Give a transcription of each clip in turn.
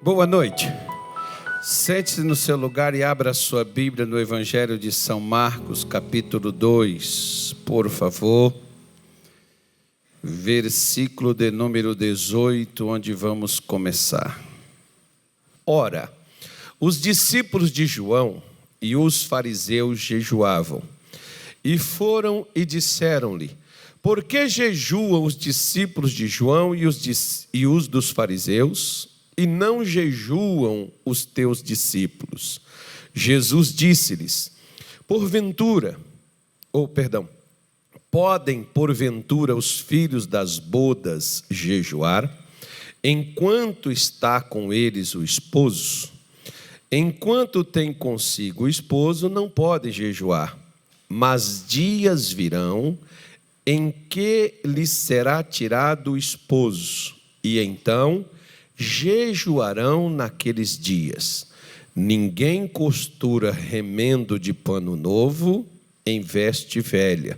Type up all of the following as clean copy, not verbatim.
Boa noite. Sente-se no seu lugar e abra a sua Bíblia no Evangelho de São Marcos, capítulo 2, por favor. Versículo de número 18, onde vamos começar. Ora, os discípulos de João e os fariseus jejuavam, e foram e disseram-lhe: por que jejuam os discípulos de João e os dos fariseus, e não jejuam os teus discípulos? Jesus disse-lhes: podem porventura os filhos das bodas jejuar, enquanto está com eles o esposo? Enquanto tem consigo o esposo, não podem jejuar, mas dias virão em que lhes será tirado o esposo, e então jejuarão naqueles dias. Ninguém costura remendo de pano novo em veste velha,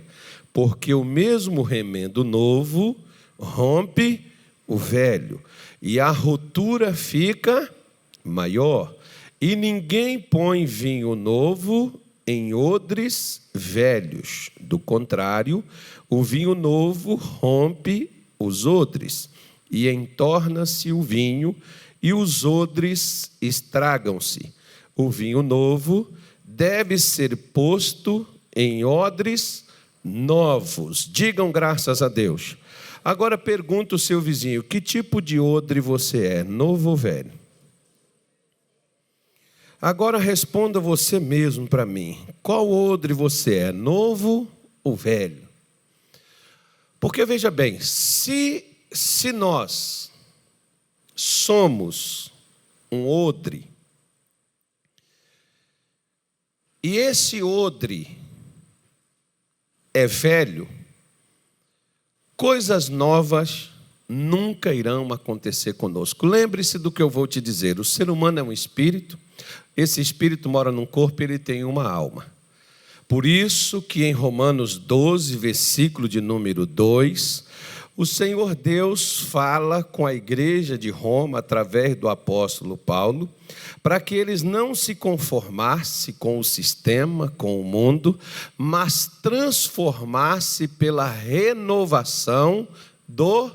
porque o mesmo remendo novo rompe o velho, e a rotura fica maior. E ninguém põe vinho novo em odres velhos. Do contrário, o vinho novo rompe os odres, e entorna-se o vinho, e os odres estragam-se. O vinho novo deve ser posto em odres novos. Digam graças a Deus. Agora pergunta o seu vizinho: que tipo de odre você é, novo ou velho? Agora responda você mesmo para mim: qual odre você é, novo ou velho? Porque veja bem, se nós somos um odre, e esse odre é velho, coisas novas nunca irão acontecer conosco. Lembre-se do que eu vou te dizer: o ser humano é um espírito, esse espírito mora num corpo, ele tem uma alma. Por isso que em Romanos 12, versículo de número 2, o Senhor Deus fala com a igreja de Roma, através do apóstolo Paulo, para que eles não se conformassem com o sistema, com o mundo, mas transformassem pela renovação do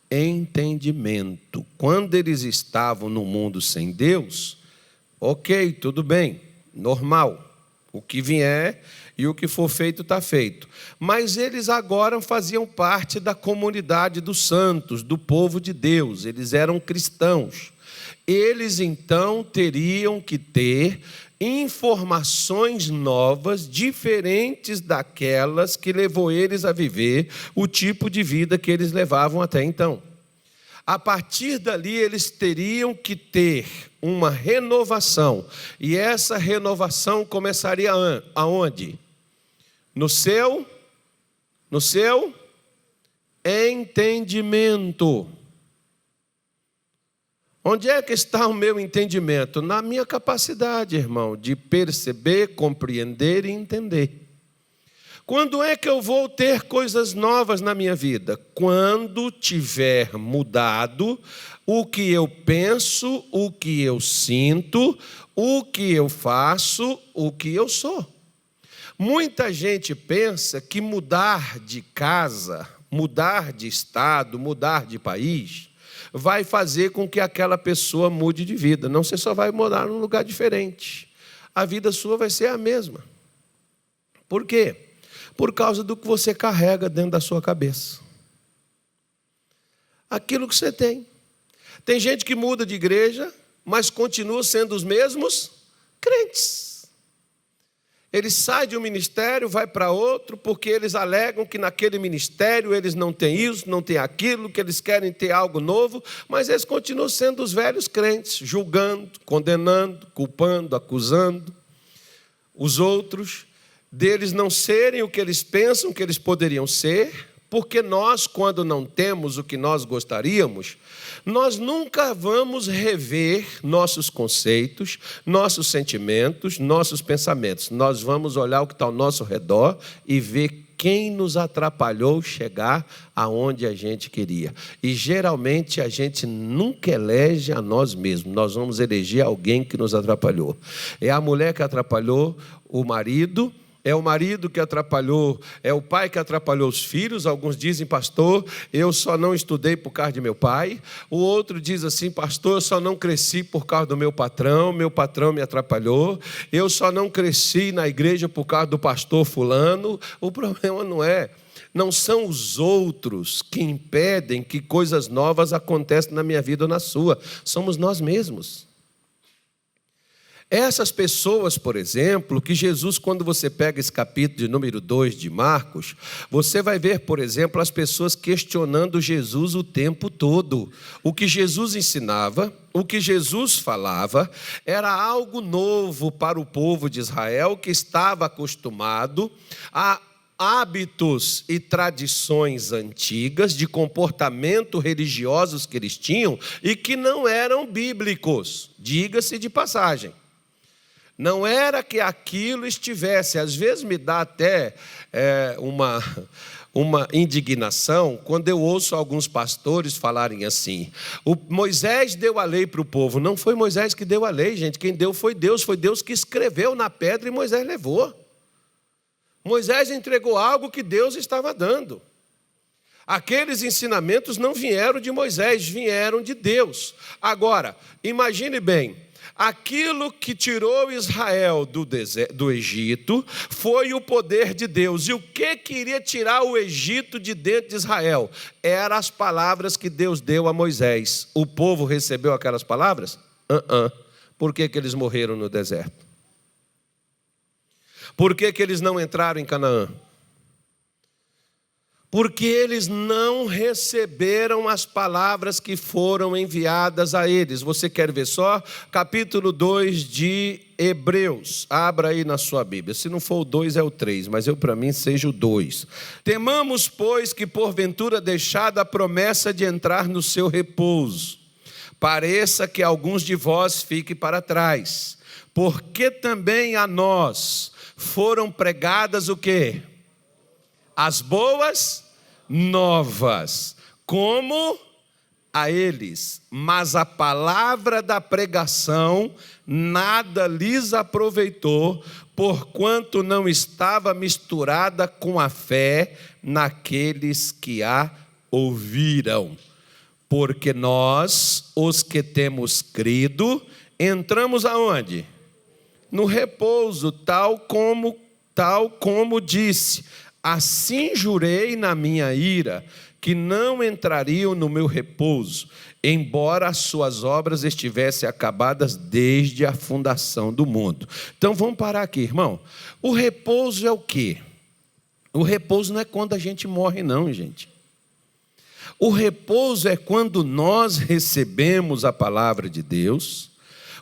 entendimento. Quando eles estavam no mundo sem Deus, ok, tudo bem, normal, o que vier e o que for feito está feito. Mas eles agora faziam parte da comunidade dos santos, do povo de Deus, eles eram cristãos. Eles então teriam que ter informações novas, diferentes daquelas que levou eles a viver o tipo de vida que eles levavam até então. A partir dali, eles teriam que ter uma renovação. E essa renovação começaria aonde? No seu entendimento. Onde é que está o meu entendimento? Na minha capacidade, irmão, de perceber, compreender e entender. Quando é que eu vou ter coisas novas na minha vida? Quando tiver mudado o que eu penso, o que eu sinto, o que eu faço, o que eu sou. Muita gente pensa que mudar de casa, mudar de estado, mudar de país, vai fazer com que aquela pessoa mude de vida. Não, você só vai morar num lugar diferente. A vida sua vai ser a mesma. Por quê? Por causa do que você carrega dentro da sua cabeça. Aquilo que você tem. Tem gente que muda de igreja, mas continua sendo os mesmos crentes. Ele sai de um ministério, vai para outro, porque eles alegam que naquele ministério eles não têm isso, não têm aquilo, que eles querem ter algo novo, mas eles continuam sendo os velhos crentes, julgando, condenando, culpando, acusando os outros deles não serem o que eles pensam que eles poderiam ser, porque nós, quando não temos o que nós gostaríamos, nós nunca vamos rever nossos conceitos, nossos sentimentos, nossos pensamentos. Nós vamos olhar o que está ao nosso redor e ver quem nos atrapalhou chegar aonde a gente queria. E geralmente a gente nunca elege a nós mesmos, nós vamos eleger alguém que nos atrapalhou. É a mulher que atrapalhou o marido, é o marido que atrapalhou, é o pai que atrapalhou os filhos. Alguns dizem: pastor, eu só não estudei por causa de meu pai. O outro diz assim: pastor, eu só não cresci por causa do meu patrão me atrapalhou. Eu só não cresci na igreja por causa do pastor fulano. O problema não são os outros que impedem que coisas novas aconteçam na minha vida ou na sua. Somos nós mesmos. Essas pessoas, por exemplo, que Jesus, quando você pega esse capítulo de número 2 de Marcos, você vai ver, por exemplo, as pessoas questionando Jesus o tempo todo. O que Jesus ensinava, o que Jesus falava, era algo novo para o povo de Israel, que estava acostumado a hábitos e tradições antigas, de comportamento religiosos que eles tinham e que não eram bíblicos, diga-se de passagem. Não era que aquilo estivesse, às vezes me dá até uma indignação quando eu ouço alguns pastores falarem assim: Moisés deu a lei para o povo. Não foi Moisés que deu a lei, gente, quem deu foi Deus que escreveu na pedra e Moisés levou. Moisés entregou algo que Deus estava dando. Aqueles ensinamentos não vieram de Moisés, vieram de Deus. Agora, imagine bem, aquilo que tirou Israel do Egito foi o poder de Deus. E o que queria tirar o Egito de dentro de Israel? Eram as palavras que Deus deu a Moisés. O povo recebeu aquelas palavras? Por que eles morreram no deserto? Por que eles não entraram em Canaã? Porque eles não receberam as palavras que foram enviadas a eles. Você quer ver só? Capítulo 2 de Hebreus. Abra aí na sua Bíblia. Se não for o 2, é o 3, mas para mim seja o 2. Temamos, pois, que porventura deixada a promessa de entrar no seu repouso, pareça que alguns de vós fiquem para trás. Porque também a nós foram pregadas o quê? As boas novas, como a eles, mas a palavra da pregação nada lhes aproveitou, porquanto não estava misturada com a fé naqueles que a ouviram. Porque nós, os que temos crido, entramos aonde? No repouso, tal como disse: assim jurei na minha ira, que não entrariam no meu repouso, embora as suas obras estivessem acabadas desde a fundação do mundo. Então vamos parar aqui, irmão. O repouso é o quê? O repouso não é quando a gente morre, não, gente. O repouso é quando nós recebemos a palavra de Deus,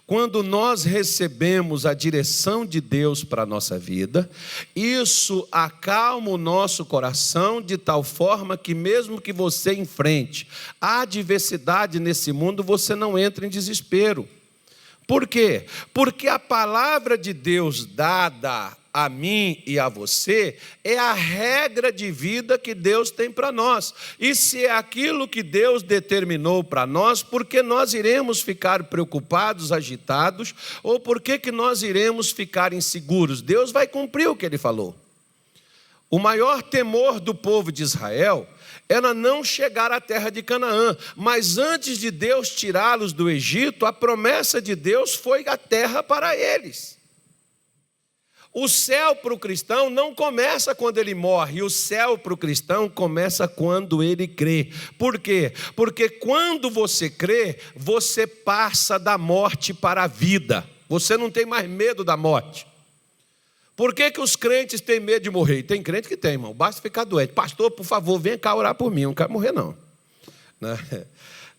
quando nós recebemos a direção de Deus para a nossa vida. Isso acalma o nosso coração de tal forma que mesmo que você enfrente a adversidade nesse mundo, você não entra em desespero. Por quê? Porque a palavra de Deus dada a mim e a você é a regra de vida que Deus tem para nós. E se é aquilo que Deus determinou para nós, por que nós iremos ficar preocupados, agitados, ou por que nós iremos ficar inseguros? Deus vai cumprir o que Ele falou. O maior temor do povo de Israel era não chegar à terra de Canaã, mas antes de Deus tirá-los do Egito, a promessa de Deus foi a terra para eles. O céu para o cristão não começa quando ele morre, o céu para o cristão começa quando ele crê. Por quê? Porque quando você crê, você passa da morte para a vida. Você não tem mais medo da morte. Por que os crentes têm medo de morrer? Tem crente que tem, irmão, basta ficar doente. Pastor, por favor, vem cá orar por mim, eu não quero morrer não.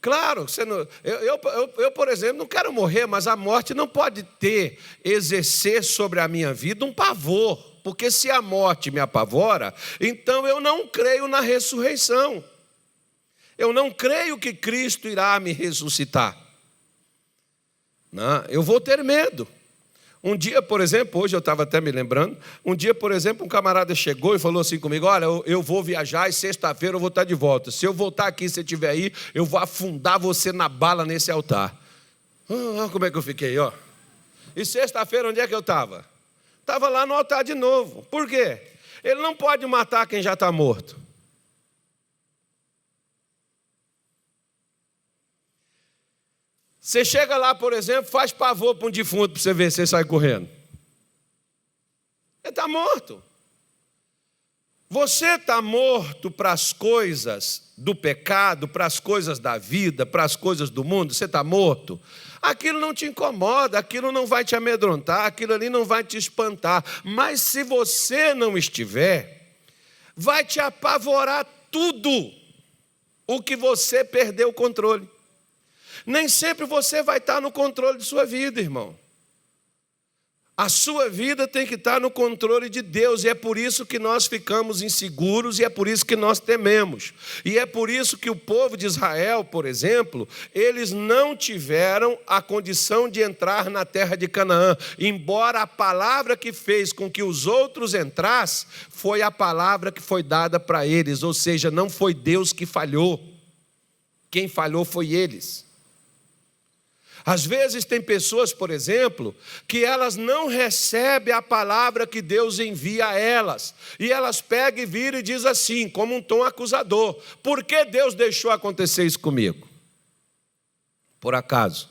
Claro, eu, por exemplo, não quero morrer, mas a morte não pode exercer sobre a minha vida um pavor, porque se a morte me apavora, então eu não creio na ressurreição, eu não creio que Cristo irá me ressuscitar, não, eu vou ter medo. Um dia, por exemplo, hoje eu estava até me lembrando, um dia, por exemplo, um camarada chegou e falou assim comigo: olha, eu vou viajar e sexta-feira eu vou estar de volta. Se eu voltar aqui, se você estiver aí, eu vou afundar você na bala nesse altar. Como é que eu fiquei, ó. E sexta-feira, onde é que eu estava? Estava lá no altar de novo. Por quê? Ele não pode matar quem já está morto. Você chega lá, por exemplo, faz pavor para um defunto para você ver se você sai correndo. Ele está morto. Você está morto para as coisas do pecado, para as coisas da vida, para as coisas do mundo. Você está morto. Aquilo não te incomoda, aquilo não vai te amedrontar, aquilo ali não vai te espantar. Mas se você não estiver, vai te apavorar tudo o que você perdeu o controle. Nem sempre você vai estar no controle de sua vida, irmão. A sua vida tem que estar no controle de Deus, e é por isso que nós ficamos inseguros, e é por isso que nós tememos. E é por isso que o povo de Israel, por exemplo, eles não tiveram a condição de entrar na terra de Canaã, embora a palavra que fez com que os outros entrassem, foi a palavra que foi dada para eles, ou seja, não foi Deus que falhou, quem falhou foi eles. Às vezes tem pessoas, por exemplo, que elas não recebem a palavra que Deus envia a elas. E elas pegam e viram e dizem assim, como um tom acusador: por que Deus deixou acontecer isso comigo? Por acaso,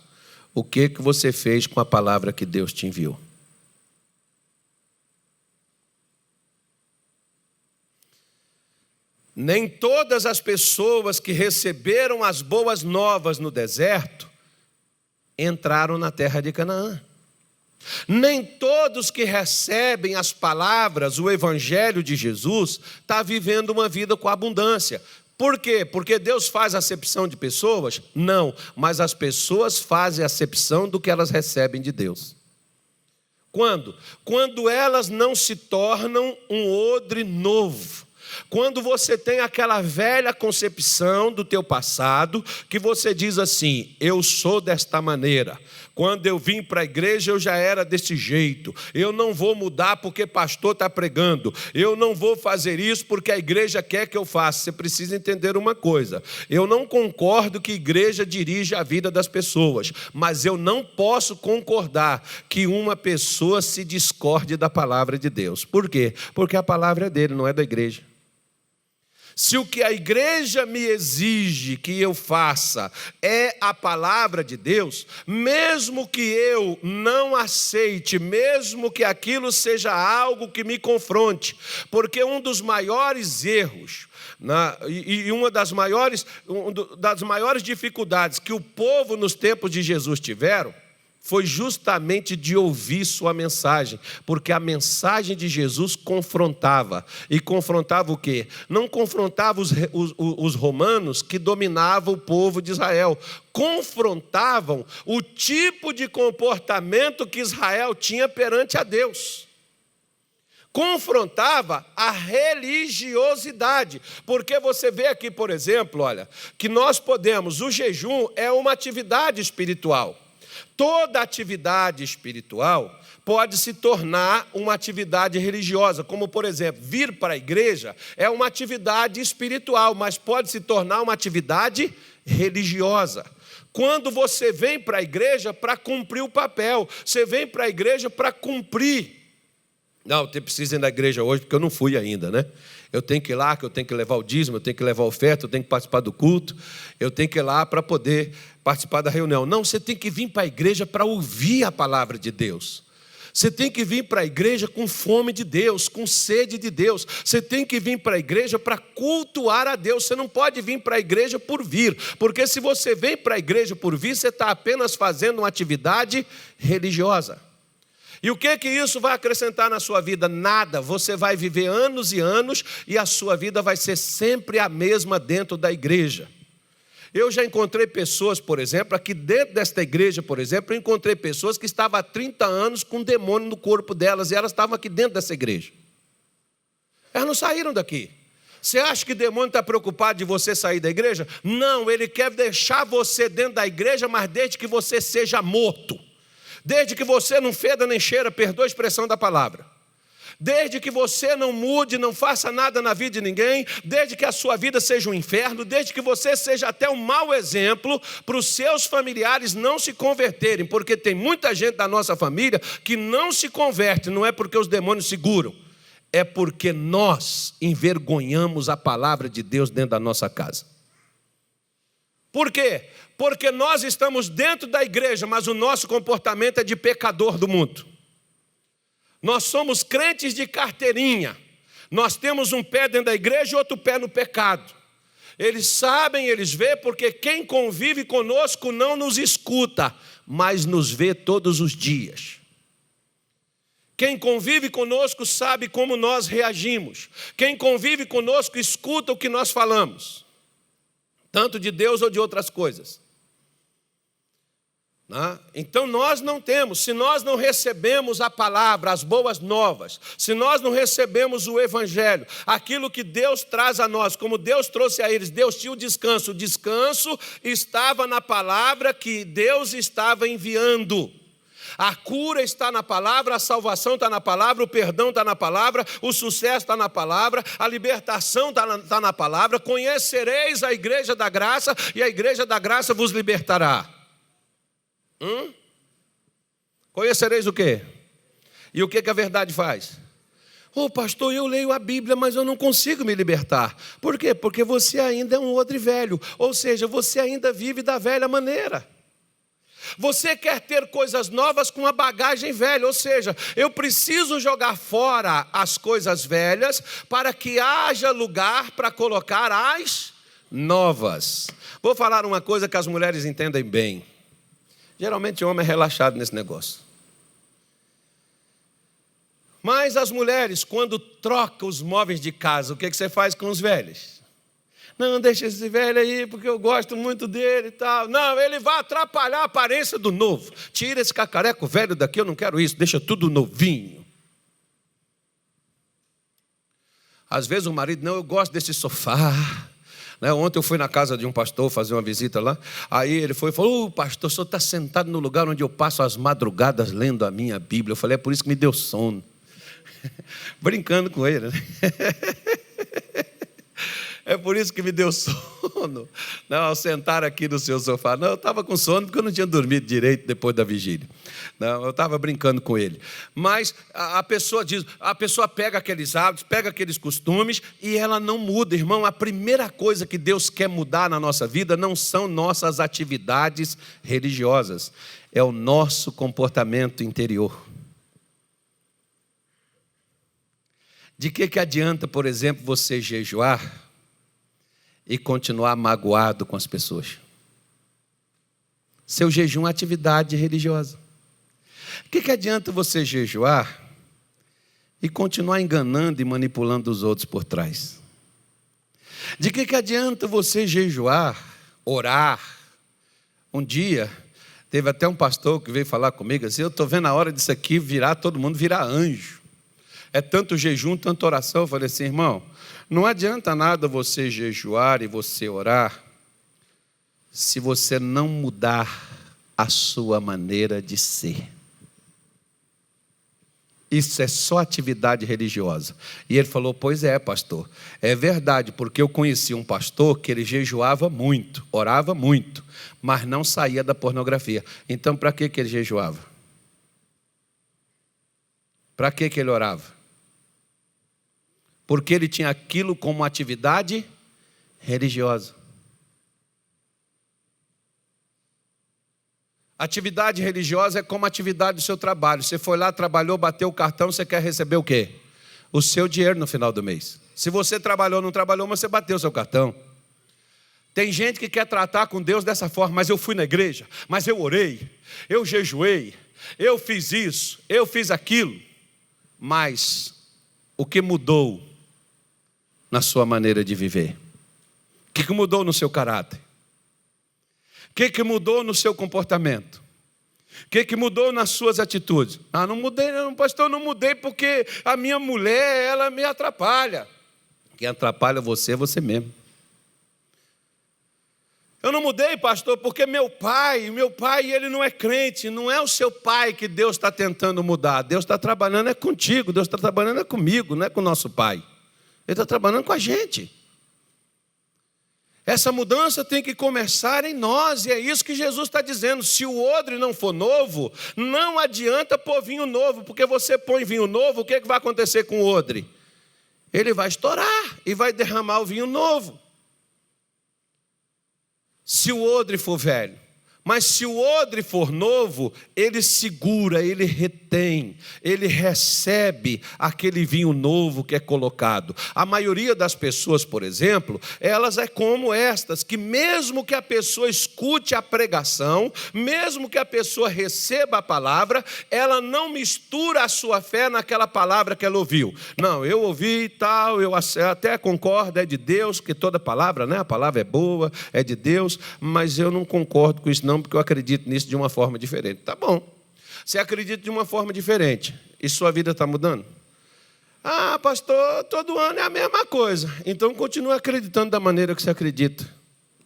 o que você fez com a palavra que Deus te enviou? Nem todas as pessoas que receberam as boas novas no deserto entraram na terra de Canaã. Nem todos que recebem as palavras, o evangelho de Jesus, estão vivendo uma vida com abundância. Por quê? Porque Deus faz acepção de pessoas? Não, mas as pessoas fazem acepção do que elas recebem de Deus. Quando? Quando elas não se tornam um odre novo. Quando você tem aquela velha concepção do teu passado, que você diz assim: eu sou desta maneira, quando eu vim para a igreja eu já era desse jeito, eu não vou mudar porque pastor está pregando, eu não vou fazer isso porque a igreja quer que eu faça. Você precisa entender uma coisa: eu não concordo que a igreja dirija a vida das pessoas, mas eu não posso concordar que uma pessoa se discorde da palavra de Deus. Por quê? Porque a palavra é dele, não é da igreja. Se o que a igreja me exige que eu faça é a palavra de Deus, mesmo que eu não aceite, mesmo que aquilo seja algo que me confronte, porque um dos maiores erros uma das maiores dificuldades que o povo nos tempos de Jesus tiveram foi justamente de ouvir sua mensagem, porque a mensagem de Jesus confrontava. E confrontava o quê? Não confrontava os romanos que dominavam o povo de Israel. Confrontavam o tipo de comportamento que Israel tinha perante a Deus. Confrontava a religiosidade, porque você vê aqui, por exemplo, olha, que nós podemos, o jejum é uma atividade espiritual. Toda atividade espiritual pode se tornar uma atividade religiosa, como, por exemplo, vir para a igreja é uma atividade espiritual, mas pode se tornar uma atividade religiosa. Quando você vem para a igreja para cumprir o papel, você vem para a igreja para cumprir. Não, eu preciso ir na igreja hoje porque eu não fui ainda, né? Eu tenho que ir lá, que eu tenho que levar o dízimo, eu tenho que levar a oferta, eu tenho que participar do culto, eu tenho que ir lá para poder participar da reunião. Não, você tem que vir para a igreja para ouvir a palavra de Deus. Você tem que vir para a igreja com fome de Deus, com sede de Deus. Você tem que vir para a igreja para cultuar a Deus. Você não pode vir para a igreja por vir, porque se você vem para a igreja por vir, você está apenas fazendo uma atividade religiosa. E o que isso vai acrescentar na sua vida? Nada. Você vai viver anos e anos e a sua vida vai ser sempre a mesma dentro da igreja. Eu já encontrei pessoas, por exemplo, aqui dentro desta igreja, por exemplo, eu encontrei pessoas que estavam há 30 anos com um demônio no corpo delas e elas estavam aqui dentro dessa igreja. Elas não saíram daqui. Você acha que o demônio está preocupado de você sair da igreja? Não, ele quer deixar você dentro da igreja, mas desde que você seja morto. Desde que você não feda nem cheira, perdoa a expressão da palavra. Desde que você não mude, não faça nada na vida de ninguém, desde que a sua vida seja um inferno, desde que você seja até um mau exemplo para os seus familiares não se converterem, porque tem muita gente da nossa família que não se converte, não é porque os demônios seguram, é porque nós envergonhamos a palavra de Deus dentro da nossa casa. Por quê? Porque nós estamos dentro da igreja, mas o nosso comportamento é de pecador do mundo. Nós somos crentes de carteirinha. Nós temos um pé dentro da igreja e outro pé no pecado. Eles sabem, eles veem, porque quem convive conosco não nos escuta, mas nos vê todos os dias. Quem convive conosco sabe como nós reagimos. Quem convive conosco escuta o que nós falamos, tanto de Deus ou de outras coisas. Então nós não temos, se nós não recebemos a palavra, as boas novas, se nós não recebemos o evangelho, aquilo que Deus traz a nós, como Deus trouxe a eles, Deus tinha o descanso estava na palavra que Deus estava enviando. A cura está na palavra, a salvação está na palavra, o perdão está na palavra, o sucesso está na palavra, a libertação está na palavra. Conhecereis a igreja da graça e a igreja da graça vos libertará. Conhecereis o quê? E o que a verdade faz? Pastor, eu leio a Bíblia, mas eu não consigo me libertar. Por quê? Porque você ainda é um odre velho, ou seja, você ainda vive da velha maneira. Você quer ter coisas novas com a bagagem velha, ou seja, eu preciso jogar fora as coisas velhas para que haja lugar para colocar as novas. Vou falar uma coisa que as mulheres entendem bem. Geralmente o homem é relaxado nesse negócio. Mas as mulheres, quando trocam os móveis de casa, o que você faz com os velhos? Não, deixa esse velho aí, porque eu gosto muito dele e tal. Não, ele vai atrapalhar a aparência do novo. Tira esse cacareco velho daqui, eu não quero isso, deixa tudo novinho. Às vezes o marido, não, eu gosto desse sofá. Ontem eu fui na casa de um pastor fazer uma visita lá. Aí ele foi e falou: pastor, o senhor está sentado no lugar onde eu passo as madrugadas lendo a minha Bíblia. Eu falei: é por isso que me deu sono. Brincando com ele, né? É por isso que me deu sono. Não, ao sentar aqui no seu sofá. Não, eu estava com sono porque eu não tinha dormido direito depois da vigília. Não, eu estava brincando com ele. Mas a pessoa pega aqueles hábitos, pega aqueles costumes e ela não muda. Irmão, a primeira coisa que Deus quer mudar na nossa vida não são nossas atividades religiosas. É o nosso comportamento interior. De que adianta, por exemplo, você jejuar e continuar magoado com as pessoas? Seu jejum é atividade religiosa. De que adianta você jejuar e continuar enganando e manipulando os outros por trás? De que adianta você jejuar, orar? Um dia, teve até um pastor que veio falar comigo assim: eu estou vendo a hora disso aqui virar, todo mundo virar anjo. É tanto jejum, tanta oração. Eu falei assim: irmão, não adianta nada você jejuar e você orar se você não mudar a sua maneira de ser. Isso é só atividade religiosa. E ele falou: pois é, pastor, é verdade, porque eu conheci um pastor que ele jejuava muito, orava muito, mas não saía da pornografia. Então, para que ele jejuava? Para que ele orava? Porque ele tinha aquilo como atividade religiosa. Atividade religiosa é como atividade do seu trabalho. Você foi lá, trabalhou, bateu o cartão, você quer receber o quê? O seu dinheiro no final do mês. Se você trabalhou, não trabalhou, mas você bateu o seu cartão. Tem gente que quer tratar com Deus dessa forma: mas eu fui na igreja, mas eu orei, eu jejuei, eu fiz isso, eu fiz aquilo. Mas o que mudou na sua maneira de viver? O que mudou no seu caráter? O que mudou no seu comportamento? O que mudou nas suas atitudes? Não mudei, não, pastor, não mudei porque a minha mulher, ela me atrapalha. Quem atrapalha você é você mesmo. Eu não mudei, pastor, porque meu pai, ele não é crente. Não é o seu pai que Deus está tentando mudar. Deus está trabalhando é contigo, Deus está trabalhando é comigo, não é com o nosso pai. Ele está trabalhando com a gente. Essa mudança tem que começar em nós, e é isso que Jesus está dizendo. Se o odre não for novo, não adianta pôr vinho novo, porque você põe vinho novo, o que vai acontecer com o odre? Ele vai estourar e vai derramar o vinho novo. Se o odre for velho. Mas se o odre for novo, ele segura, ele retém, ele recebe aquele vinho novo que é colocado. A maioria das pessoas, por exemplo, elas é como estas, que mesmo que a pessoa escute a pregação, mesmo que a pessoa receba a palavra, ela não mistura a sua fé naquela palavra que ela ouviu. Não, eu ouvi e tal, eu até concordo, é de Deus, que toda palavra, né? A palavra é boa, é de Deus, mas eu não concordo com isso não, porque eu acredito nisso de uma forma diferente. Tá bom. Você acredita de uma forma diferente e sua vida está mudando? Ah, pastor, todo ano é a mesma coisa. Então continue acreditando da maneira que você acredita.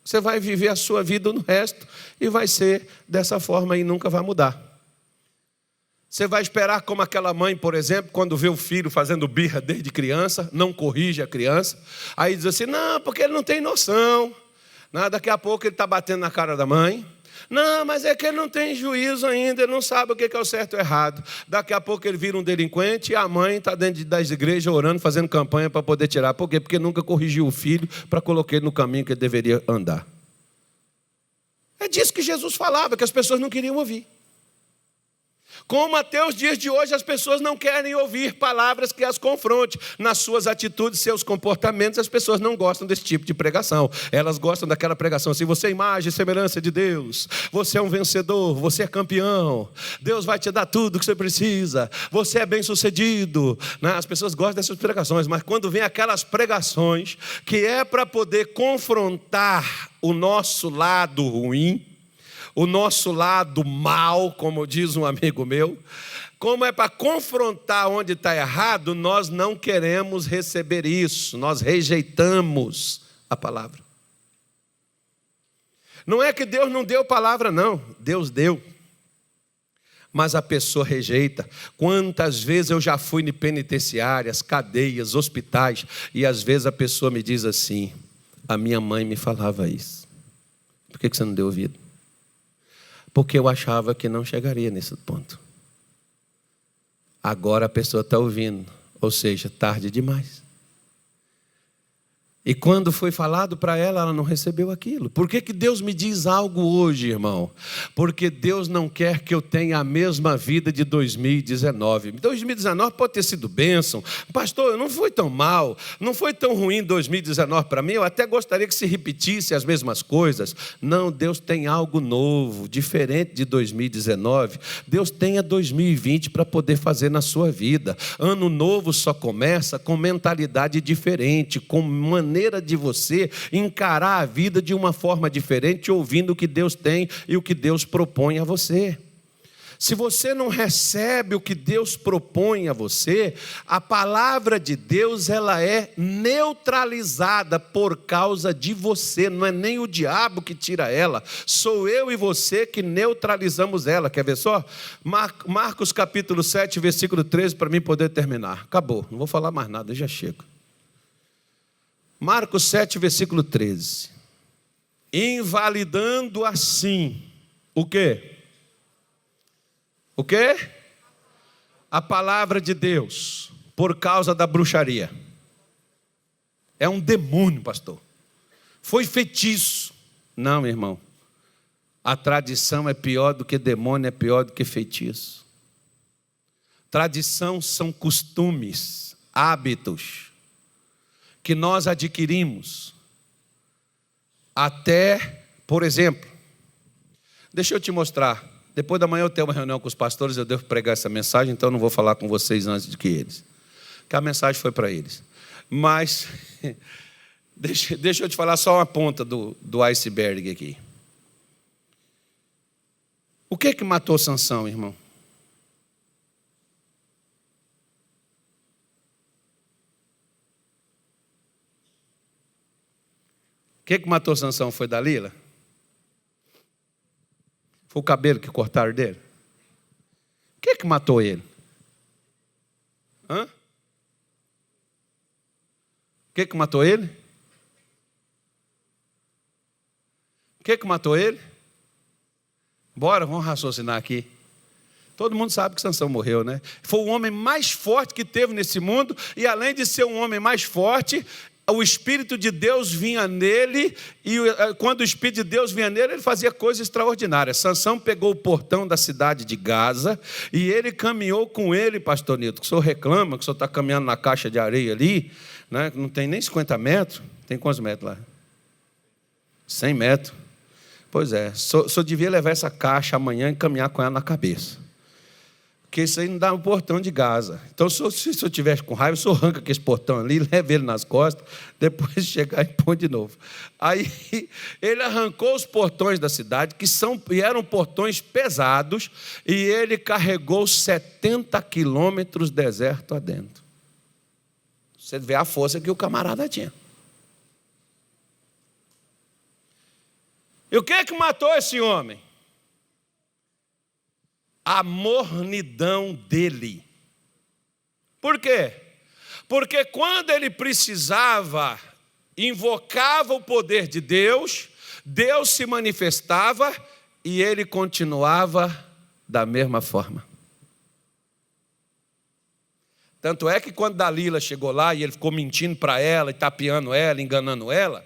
Você vai viver a sua vida no resto e vai ser dessa forma e nunca vai mudar. Você vai esperar como aquela mãe, por exemplo, quando vê o filho fazendo birra desde criança, não corrige a criança, aí diz assim, não, porque ele não tem noção. Daqui a pouco ele está batendo na cara da mãe. Não, mas é que ele não tem juízo ainda, ele não sabe o que é o certo e o errado. Daqui a pouco ele vira um delinquente e a mãe está dentro das igrejas orando, fazendo campanha para poder tirar. Por quê? Porque nunca corrigiu o filho para colocar ele no caminho que ele deveria andar. É disso que Jesus falava, que as pessoas não queriam ouvir. Como até os dias de hoje as pessoas não querem ouvir palavras que as confronte. Nas suas atitudes, seus comportamentos, as pessoas não gostam desse tipo de pregação. Elas gostam daquela pregação assim, você é imagem e semelhança de Deus, você é um vencedor, você é campeão, Deus vai te dar tudo o que você precisa, você é bem sucedido. As pessoas gostam dessas pregações, mas quando vem aquelas pregações que é para poder confrontar o nosso lado ruim, o nosso lado mal, como diz um amigo meu, como é para confrontar onde está errado, nós não queremos receber isso, nós rejeitamos a palavra. Não é que Deus não deu palavra, não, Deus deu, mas a pessoa rejeita. Quantas vezes eu já fui em penitenciárias, cadeias, hospitais, e às vezes a pessoa me diz assim, a minha mãe me falava isso, por que você não deu ouvido? Porque eu achava que não chegaria nesse ponto. Agora a pessoa está ouvindo, ou seja, tarde demais. E quando foi falado para ela, ela não recebeu aquilo. Por que Deus me diz algo hoje, irmão? Porque Deus não quer que eu tenha a mesma vida de 2019. 2019 pode ter sido bênção. Pastor, não foi tão mal, não foi tão ruim 2019 para mim. Eu até gostaria que se repetisse as mesmas coisas. Não, Deus tem algo novo, diferente de 2019. Deus tem a 2020 para poder fazer na sua vida. Ano novo só começa com mentalidade diferente, com maneira de você encarar a vida de uma forma diferente, ouvindo o que Deus tem e o que Deus propõe a você. Se você não recebe o que Deus propõe a você, a palavra de Deus ela é neutralizada por causa de você. Não é nem o diabo que tira ela, sou eu e você que neutralizamos ela. Quer ver só? Marcos capítulo 7, versículo 13, para mim poder terminar. Acabou, não vou falar mais nada, eu já chego. Marcos 7, versículo 13. Invalidando assim, o quê? O quê? A palavra de Deus, por causa da bruxaria. É um demônio, pastor. Foi feitiço. Não, irmão. A tradição é pior do que demônio, é pior do que feitiço. Tradição são costumes, hábitos que nós adquirimos. Até, por exemplo, deixa eu te mostrar. Depois da manhã eu tenho uma reunião com os pastores, eu devo pregar essa mensagem, então eu não vou falar com vocês antes de que eles. Porque a mensagem foi para eles. Mas, deixa eu te falar só uma ponta do iceberg aqui. O que matou Sansão, irmão? O que matou Sansão? Foi Dalila? Foi o cabelo que cortaram dele? O que matou ele? O que matou ele? O que matou ele? Bora, vamos raciocinar aqui. Todo mundo sabe que Sansão morreu, né? Foi o homem mais forte que teve nesse mundo, e além de ser um homem mais forte, o Espírito de Deus vinha nele, e quando o Espírito de Deus vinha nele, ele fazia coisas extraordinárias. Sansão pegou o portão da cidade de Gaza, e ele caminhou com ele, pastor Nilton, que o senhor reclama, que o senhor está caminhando na caixa de areia ali, né? Não tem nem 50 metros, tem quantos metros lá? 100 metros. Pois é, o senhor devia levar essa caixa amanhã e caminhar com ela na cabeça. Porque isso aí não dá no portão de Gaza. Então, se o senhor tivesse com raiva, o senhor arranca aquele portão ali, leva ele nas costas, depois chegar e põe de novo. Aí, ele arrancou os portões da cidade, que eram portões pesados, e ele carregou 70 quilômetros deserto adentro. Você vê a força que o camarada tinha. E o que matou esse homem? A mornidão dele. Por quê? Porque quando ele precisava, invocava o poder de Deus, Deus se manifestava e ele continuava da mesma forma. Tanto é que quando Dalila chegou lá e ele ficou mentindo para ela, e tapeando ela, enganando ela,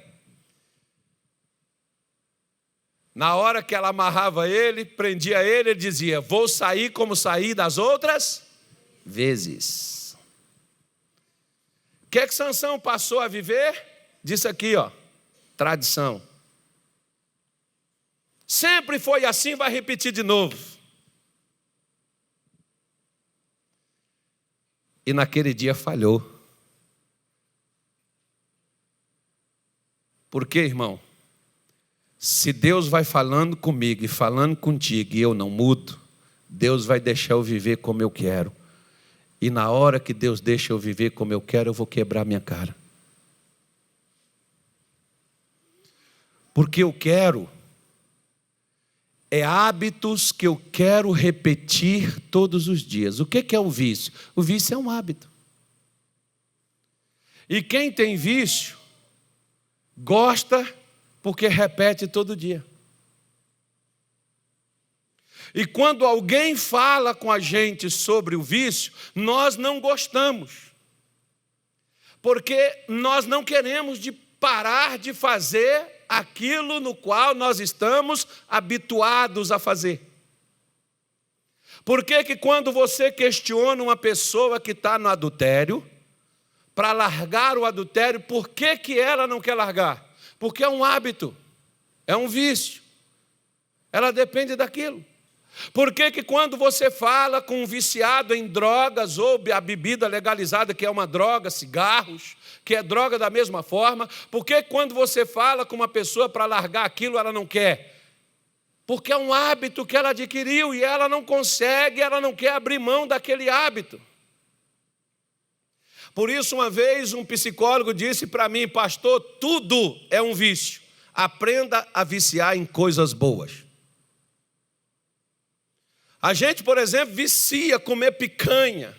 na hora que ela amarrava ele, prendia ele, ele dizia: vou sair como saí das outras vezes. O que Sansão passou a viver? Disse aqui, tradição. Sempre foi assim, vai repetir de novo. E naquele dia falhou. Por quê, irmão? Se Deus vai falando comigo e falando contigo e eu não mudo, Deus vai deixar eu viver como eu quero. E na hora que Deus deixa eu viver como eu quero, eu vou quebrar minha cara. Porque eu quero hábitos que eu quero repetir todos os dias. O que é o vício? O vício é um hábito. E quem tem vício, gosta porque repete todo dia. E quando alguém fala com a gente sobre o vício, nós não gostamos. Porque nós não queremos parar de fazer aquilo no qual nós estamos habituados a fazer. Por que quando você questiona uma pessoa que está no adultério, para largar o adultério, por que ela não quer largar? Porque é um hábito, é um vício. Ela depende daquilo. Por que quando você fala com um viciado em drogas, ou a bebida legalizada, que é uma droga, cigarros, que é droga da mesma forma, por que quando você fala com uma pessoa para largar aquilo, ela não quer? Porque é um hábito que ela adquiriu e ela não consegue, ela não quer abrir mão daquele hábito. Por isso, uma vez, um psicólogo disse para mim: pastor, tudo é um vício. Aprenda a viciar em coisas boas. A gente, por exemplo, vicia comer picanha,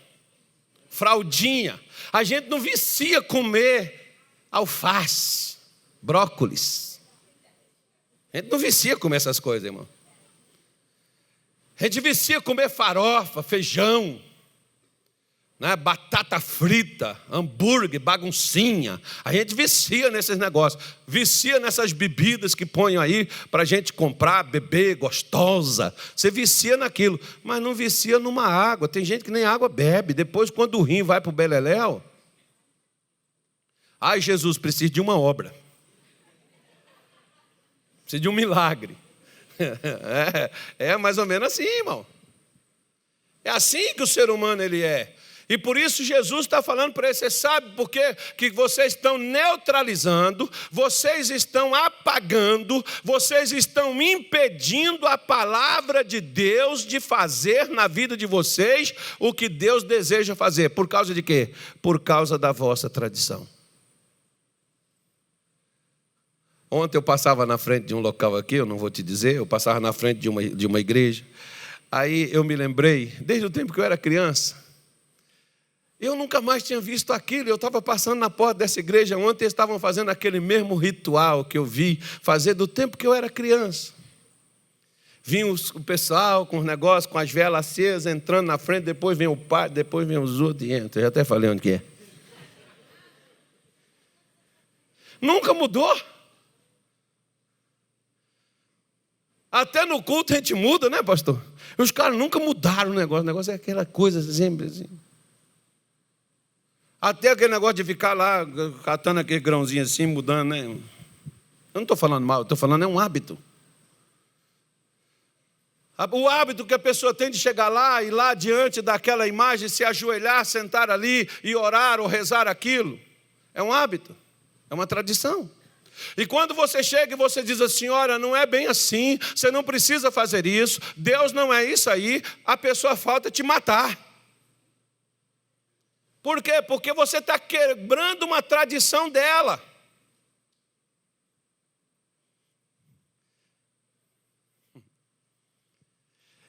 fraldinha. A gente não vicia comer alface, brócolis. A gente não vicia comer essas coisas, irmão. A gente vicia comer farofa, feijão, né? Batata frita, hambúrguer, baguncinha. A gente vicia nesses negócios, vicia nessas bebidas que põem aí para a gente comprar, beber, gostosa. Você vicia naquilo, mas não vicia numa água. Tem gente que nem água bebe. Depois, quando o rim vai para o beleléu, ai, Jesus, preciso de uma obra, preciso de um milagre. É mais ou menos assim, irmão. É assim que o ser humano ele é. E por isso Jesus está falando para eles: você sabe por quê? Que vocês estão neutralizando, vocês estão apagando, vocês estão impedindo a palavra de Deus de fazer na vida de vocês o que Deus deseja fazer. Por causa de quê? Por causa da vossa tradição. Ontem eu passava na frente de um local aqui, eu não vou te dizer, eu passava na frente de uma igreja. Aí eu me lembrei, desde o tempo que eu era criança, eu nunca mais tinha visto aquilo. Eu estava passando na porta dessa igreja ontem, eles estavam fazendo aquele mesmo ritual que eu vi fazer do tempo que eu era criança. Vinha o pessoal com os negócios, com as velas acesas, entrando na frente, depois vem o padre, depois vem os outros e entra. Eu já até falei onde que é. Nunca mudou. Até no culto a gente muda, né, pastor? Os caras nunca mudaram o negócio é aquela coisa sempre assim. Até aquele negócio de ficar lá, catando aquele grãozinho assim, mudando, né? Eu não estou falando mal, eu estou falando é um hábito. O hábito que a pessoa tem de chegar lá e lá diante daquela imagem, se ajoelhar, sentar ali e orar ou rezar aquilo, é um hábito, é uma tradição. E quando você chega e você diz assim, olha, não é bem assim, você não precisa fazer isso, Deus não é isso aí, a pessoa falta te matar. Por quê? Porque você está quebrando uma tradição dela.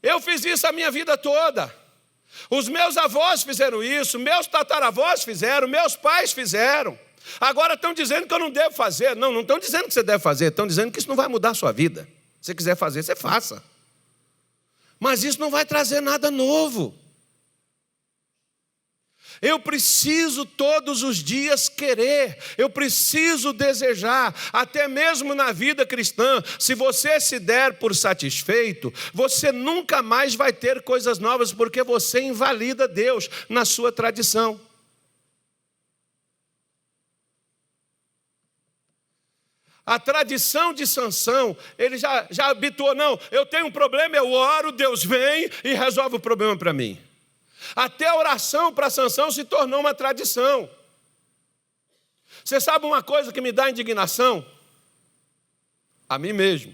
Eu fiz isso a minha vida toda. Os meus avós fizeram isso, meus tataravós fizeram, meus pais fizeram. Agora estão dizendo que eu não devo fazer. Não estão dizendo que você deve fazer, estão dizendo que isso não vai mudar a sua vida. Se você quiser fazer, você faça. Mas isso não vai trazer nada novo. Eu preciso todos os dias querer, eu preciso desejar, até mesmo na vida cristã. Se você se der por satisfeito, você nunca mais vai ter coisas novas, porque você invalida Deus na sua tradição. A tradição de Sansão, ele já habituou, não, eu tenho um problema, eu oro, Deus vem e resolve o problema para mim. Até a oração para Sansão se tornou uma tradição. Você sabe uma coisa que me dá indignação? A mim mesmo.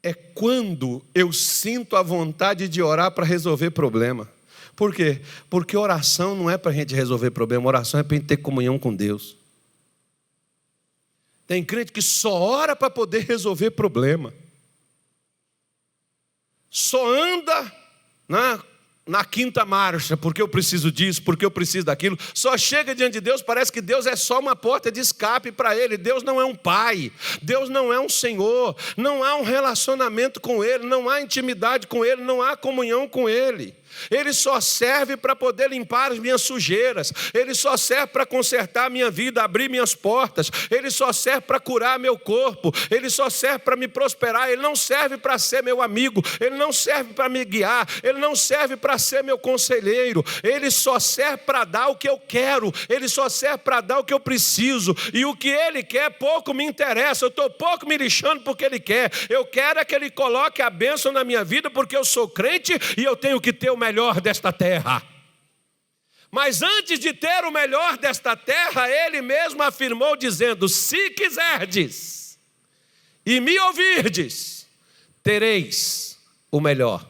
É quando eu sinto a vontade de orar para resolver problema. Por quê? Porque oração não é para a gente resolver problema, oração é para a gente ter comunhão com Deus. Tem crente que só ora para poder resolver problema. Só anda na quinta marcha, porque eu preciso disso, porque eu preciso daquilo. Só chega diante de Deus, parece que Deus é só uma porta de escape para Ele. Deus não é um pai, Deus não é um Senhor, não há um relacionamento com Ele, não há intimidade com Ele, não há comunhão com Ele. Ele só serve para poder limpar as minhas sujeiras. Ele só serve para consertar a minha vida, abrir minhas portas. Ele só serve para curar meu corpo. Ele só serve para me prosperar. Ele não serve para ser meu amigo. Ele não serve para me guiar. Ele não serve para ser meu conselheiro. Ele só serve para dar o que eu quero. Ele só serve para dar o que eu preciso. E o que Ele quer pouco me interessa. Eu estou pouco me lixando porque Ele quer. Eu quero é que Ele coloque a bênção na minha vida, porque eu sou crente e eu tenho que ter o melhor desta terra. Mas antes de ter o melhor desta terra, Ele mesmo afirmou dizendo, se quiserdes e me ouvirdes, tereis o melhor.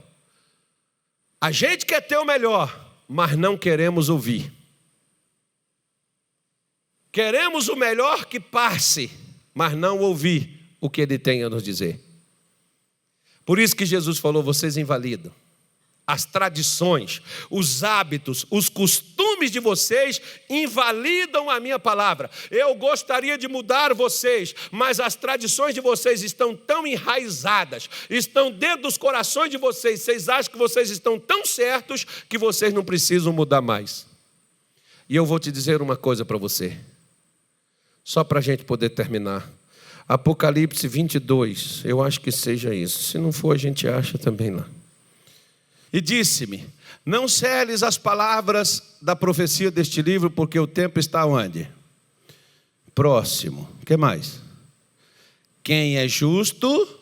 A gente quer ter o melhor, mas não queremos ouvir. Queremos o melhor que passe, mas não ouvir o que Ele tem a nos dizer. Por isso que Jesus falou, vocês invalidam as tradições, os hábitos, os costumes de vocês invalidam a minha palavra. Eu gostaria de mudar vocês, mas as tradições de vocês estão tão enraizadas, estão dentro dos corações de vocês, vocês acham que vocês estão tão certos que vocês não precisam mudar mais. E eu vou te dizer uma coisa para você, só para a gente poder terminar. Apocalipse 22, eu acho que seja isso. Se não for, a gente acha também lá. E disse-me, não seles as palavras da profecia deste livro, porque o tempo está onde? Próximo. O que mais? Quem é justo,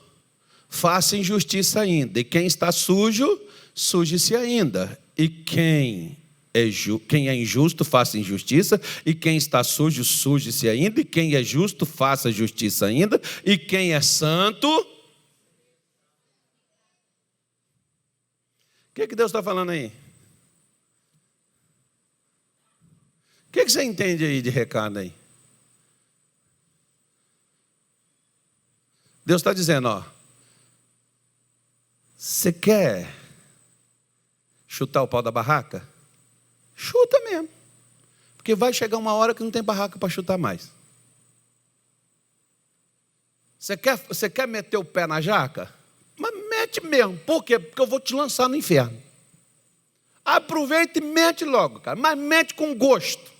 faça injustiça ainda. E quem está sujo, suje-se ainda. E quem é injusto, faça injustiça. E quem está sujo, suje-se ainda. E quem é justo, faça justiça ainda. E quem é santo... O que Deus está falando aí? O que você entende aí de recado aí? Deus está dizendo, ó, você quer chutar o pau da barraca? Chuta mesmo. Porque vai chegar uma hora que não tem barraca para chutar mais. Você quer meter o pé na jaca? Mas mete mesmo. Por quê? Porque eu vou te lançar no inferno. Aproveita e mete logo, cara. Mas mete com gosto.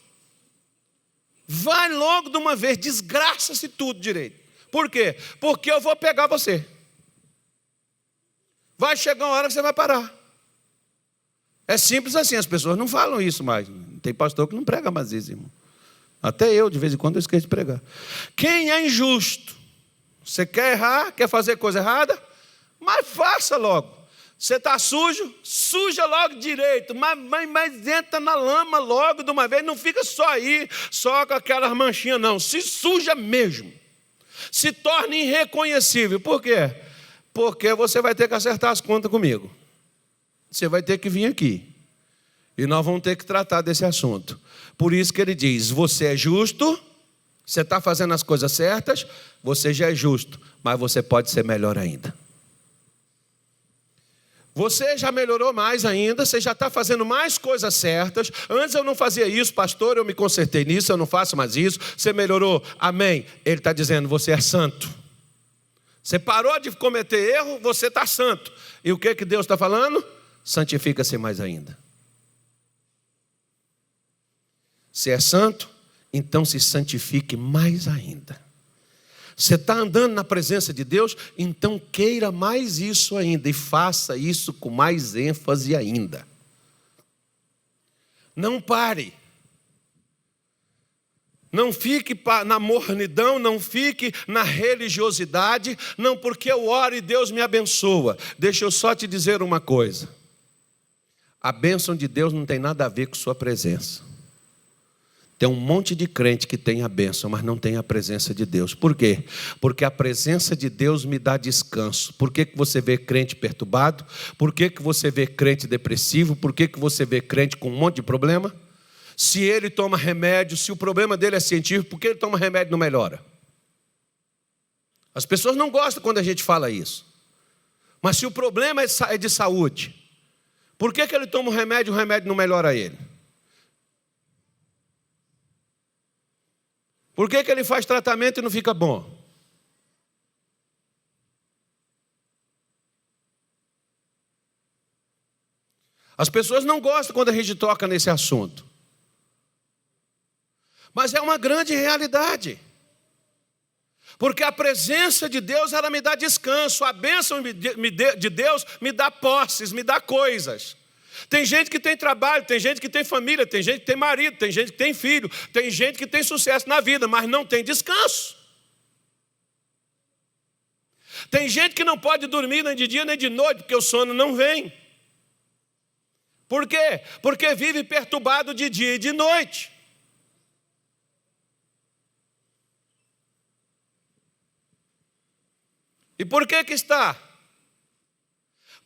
Vai logo de uma vez. Desgraça-se tudo direito. Por quê? Porque eu vou pegar você. Vai chegar uma hora que você vai parar. É simples assim. As pessoas não falam isso mais. Tem pastor que não prega mais isso, irmão. Até eu, de vez em quando, eu esqueço de pregar. Quem é injusto? Você quer errar? Quer fazer coisa errada? Mas faça logo. Você está sujo? Suja logo direito. Mas entra na lama logo de uma vez. Não fica só aí, só com aquelas manchinhas, não. Se suja mesmo. Se torne irreconhecível. Por quê? Porque você vai ter que acertar as contas comigo. Você vai ter que vir aqui. E nós vamos ter que tratar desse assunto. Por isso que ele diz, você é justo, você está fazendo as coisas certas, você já é justo, mas você pode ser melhor ainda. Você já melhorou mais ainda, você já está fazendo mais coisas certas. Antes eu não fazia isso, pastor, eu me consertei nisso, eu não faço mais isso. Você melhorou, amém. Ele está dizendo, você é santo. Você parou de cometer erro, você está santo. E o que Deus está falando? Santifica-se mais ainda. Se é santo, então se santifique mais ainda. Você está andando na presença de Deus, então queira mais isso ainda. E faça isso com mais ênfase ainda. Não pare. Não fique na mornidão, não fique na religiosidade. Não, porque eu oro e Deus me abençoa. Deixa eu só te dizer uma coisa. A bênção de Deus não tem nada a ver com sua presença. Tem um monte de crente que tem a bênção, mas não tem a presença de Deus. Por quê? Porque a presença de Deus me dá descanso. Por que você vê crente perturbado? Por que você vê crente depressivo? Por que você vê crente com um monte de problema? Se ele toma remédio, se o problema dele é científico, por que ele toma remédio e não melhora? As pessoas não gostam quando a gente fala isso. Mas se o problema é de saúde, por que ele toma um remédio e o remédio não melhora ele? Por que ele faz tratamento e não fica bom? As pessoas não gostam quando a gente toca nesse assunto. Mas é uma grande realidade. Porque a presença de Deus, ela me dá descanso. A bênção de Deus me dá posses, me dá coisas. Tem gente que tem trabalho, tem gente que tem família, tem gente que tem marido, tem gente que tem filho, tem gente que tem sucesso na vida, mas não tem descanso. Tem gente que não pode dormir nem de dia nem de noite, porque o sono não vem. Por quê? Porque vive perturbado de dia e de noite. E por que está?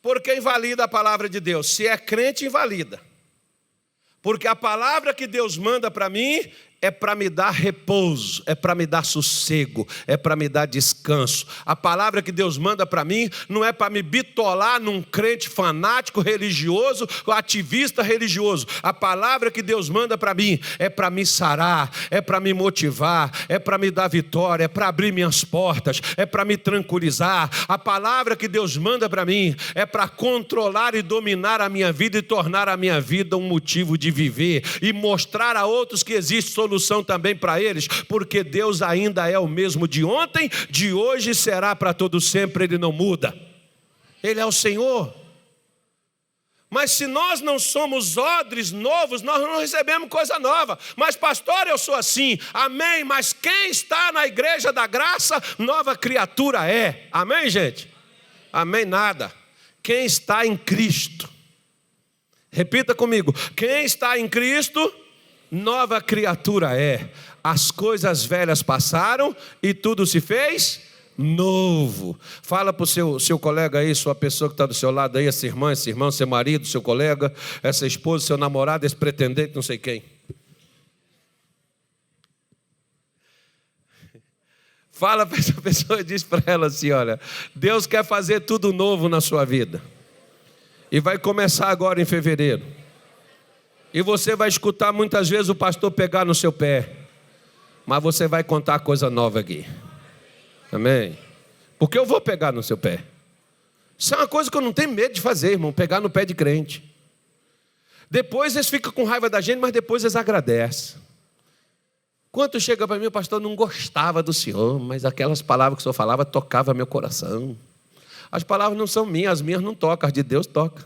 Porque invalida a palavra de Deus. Se é crente, invalida. Porque a palavra que Deus manda para mim é para me dar repouso, é para me dar sossego, é para me dar descanso. A palavra que Deus manda para mim não é para me bitolar num crente fanático religioso, ativista religioso. A palavra que Deus manda para mim é para me sarar, é para me motivar, é para me dar vitória, é para abrir minhas portas, é para me tranquilizar. A palavra que Deus manda para mim é para controlar e dominar a minha vida e tornar a minha vida um motivo de viver e mostrar a outros que existe solução também para eles, porque Deus ainda é o mesmo de ontem, de hoje será para todo sempre, Ele não muda. Ele é o Senhor. Mas se nós não somos odres novos, nós não recebemos coisa nova. Mas pastor, eu sou assim, amém, mas quem está na igreja da graça, nova criatura é, amém gente? Amém nada, quem está em Cristo, repita comigo, quem está em Cristo, nova criatura é. As coisas velhas passaram e tudo se fez novo. Fala para o seu colega aí, sua pessoa que está do seu lado aí, essa irmã, esse irmão, seu marido, seu colega, essa esposa, seu namorado, esse pretendente, não sei quem. Fala para essa pessoa e diz para ela assim: olha, Deus quer fazer tudo novo na sua vida. E vai começar agora em fevereiro. E você vai escutar muitas vezes o pastor pegar no seu pé. Mas você vai contar coisa nova aqui. Amém? Porque eu vou pegar no seu pé. Isso é uma coisa que eu não tenho medo de fazer, irmão. Pegar no pé de crente. Depois eles ficam com raiva da gente, mas depois eles agradecem. Quanto chega para mim, o pastor não gostava do senhor, mas aquelas palavras que o senhor falava tocavam meu coração. As palavras não são minhas, as minhas não tocam, as de Deus tocam.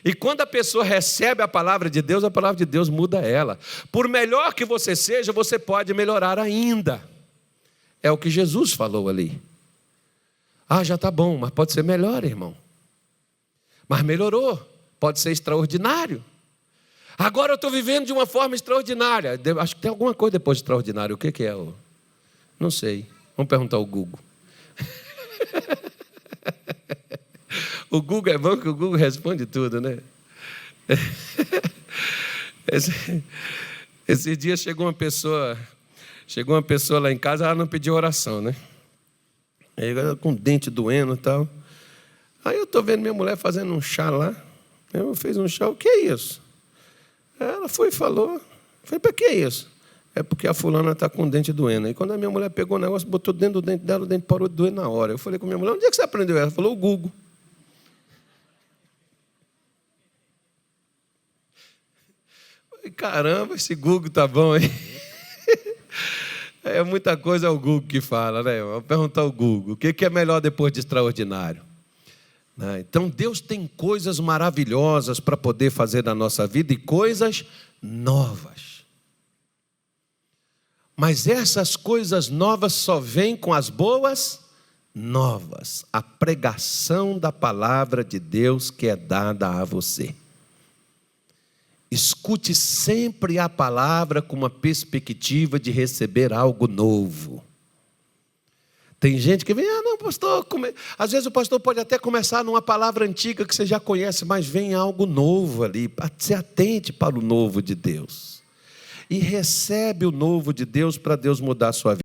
E quando a pessoa recebe a palavra de Deus muda ela. Por melhor que você seja, você pode melhorar ainda. É o que Jesus falou ali. Ah, já está bom, mas pode ser melhor, irmão. Mas melhorou, pode ser extraordinário. Agora eu estou vivendo de uma forma extraordinária. Acho que tem alguma coisa depois de extraordinário. O que é? Não sei. Vamos perguntar ao Google. O Google é bom que o Google responde tudo, né? Esse dia chegou uma pessoa lá em casa, ela não pediu oração, né? Aí ela com o dente doendo e tal. Aí eu estou vendo minha mulher fazendo um chá lá. Eu fiz um chá, o que é isso? Ela foi e falou. Eu falei, para que é isso? É porque a fulana está com o dente doendo. E quando a minha mulher pegou o negócio, botou dentro do dente dela, o dente parou de doer na hora. Eu falei com a minha mulher, onde é que você aprendeu? Ela falou, o Google. Caramba, esse Google tá bom, hein? É muita coisa, é o Google que fala, né? Vou perguntar ao Google, o que é melhor depois de extraordinário? Então Deus tem coisas maravilhosas para poder fazer na nossa vida e coisas novas. Mas essas coisas novas só vêm com as boas novas. A pregação da palavra de Deus que é dada a você. Escute sempre a palavra com uma perspectiva de receber algo novo. Tem gente que vem, não, pastor. Às vezes o pastor pode até começar numa palavra antiga que você já conhece, mas vem algo novo ali. Se atente para o novo de Deus. E recebe o novo de Deus para Deus mudar a sua vida.